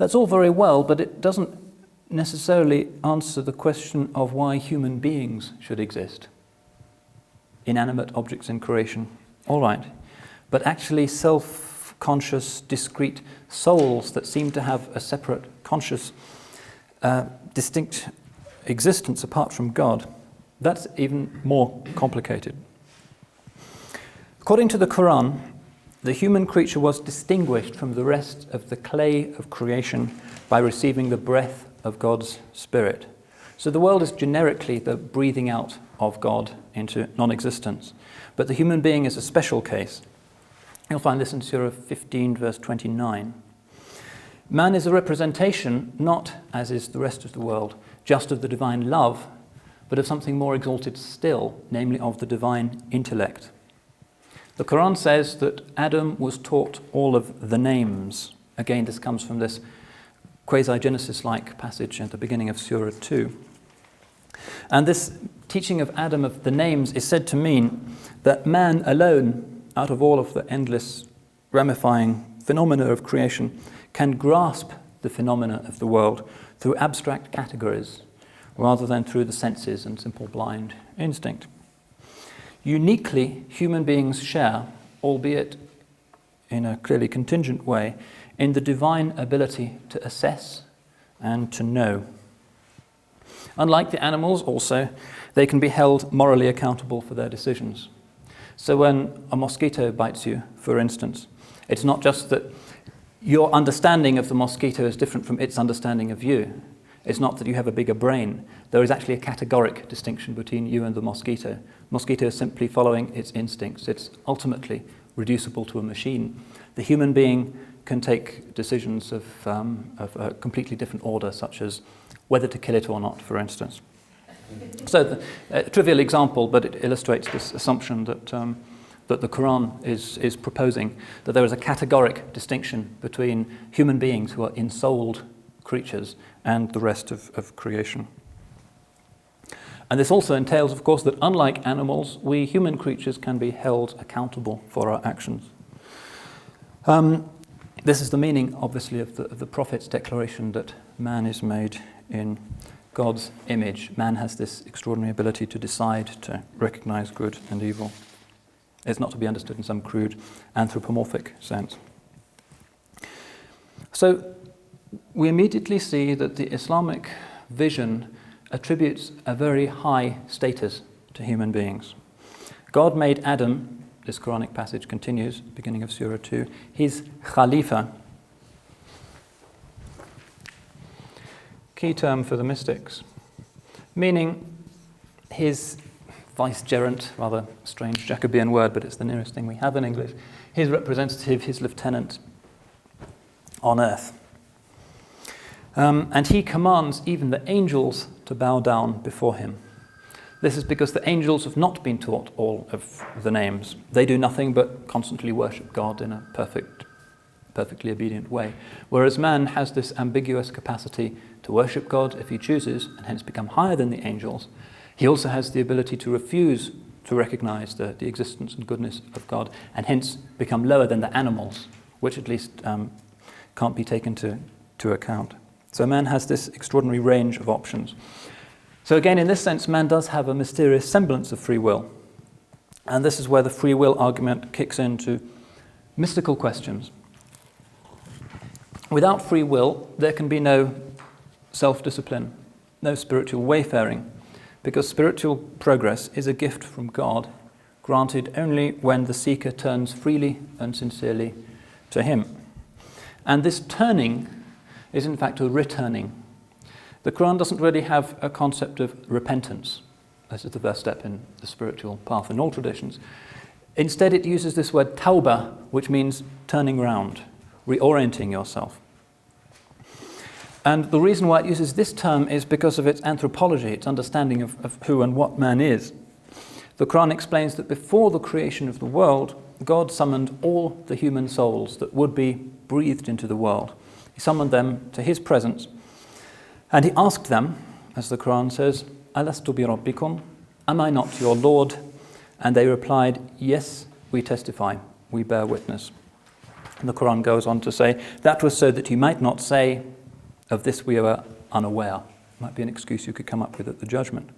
That's all very well, but it doesn't necessarily answer the question of why human beings should exist. Inanimate objects in creation, all right. But actually self-conscious, discrete souls that seem to have a separate, conscious, distinct existence apart from God, that's even more complicated. According to the Quran, the human creature was distinguished from the rest of the clay of creation by receiving the breath of God's Spirit. So the world is generically the breathing out of God into non-existence. But the human being is a special case. You'll find this in Surah 15, verse 29. Man is a representation, not, as is the rest of the world, just of the divine love, but of something more exalted still, namely of the divine intellect. The Quran says that Adam was taught all of the names. Again, this comes from this quasi-Genesis-like passage at the beginning of Surah 2. And this teaching of Adam of the names is said to mean that man alone, out of all of the endless ramifying phenomena of creation, can grasp the phenomena of the world through abstract categories rather than through the senses and simple blind instinct. Uniquely, human beings share, albeit in a clearly contingent way, in the divine ability to assess and to know. Unlike the animals also, they can be held morally accountable for their decisions. So when a mosquito bites you, for instance, it's not just that your understanding of the mosquito is different from its understanding of you. It's not that you have a bigger brain. There is actually a categoric distinction between you and the mosquito. Mosquito is simply following its instincts. It's ultimately reducible to a machine. The human being can take decisions of a completely different order, such as whether to kill it or not, for instance. So, a trivial example, but it illustrates this assumption that the Quran is proposing, that there is a categoric distinction between human beings who are ensouled creatures and the rest of creation. And this also entails, of course, that unlike animals, we human creatures can be held accountable for our actions. This is the meaning, obviously, of the Prophet's declaration that man is made in God's image. Man has this extraordinary ability to decide, to recognize good and evil. It's not to be understood in some crude anthropomorphic sense. So we immediately see that the Islamic vision attributes a very high status to human beings. God made Adam, this Quranic passage continues, beginning of Surah 2, his Khalifa. Key term for the mystics, meaning his vicegerent, rather strange Jacobean word, but it's the nearest thing we have in English, his representative, his lieutenant on earth. And he commands even the angels to bow down before him. This is because the angels have not been taught all of the names. They do nothing but constantly worship God in a perfectly obedient way. Whereas man has this ambiguous capacity to worship God if he chooses, and hence become higher than the angels. He also has the ability to refuse to recognize the existence and goodness of God, and hence become lower than the animals, which at least can't be taken to account. So man has this extraordinary range of options. So again, in this sense, man does have a mysterious semblance of free will. And this is where the free will argument kicks into mystical questions. Without free will, there can be no self-discipline, no spiritual wayfaring, because spiritual progress is a gift from God, granted only when the seeker turns freely and sincerely to him. And this turning is in fact a returning. The Quran doesn't really have a concept of repentance. This is the first step in the spiritual path in all traditions. Instead, it uses this word tawbah, which means turning round, reorienting yourself. And the reason why it uses this term is because of its anthropology, its understanding of who and what man is. The Quran explains that before the creation of the world, God summoned all the human souls that would be breathed into the world. He summoned them to his presence, and he asked them, as the Quran says, Alastu bi rabbikum, am I not your Lord? And they replied, yes, we testify, we bear witness. And the Quran goes on to say, that was so that you might not say, of this we were unaware. Might be an excuse you could come up with at the judgment.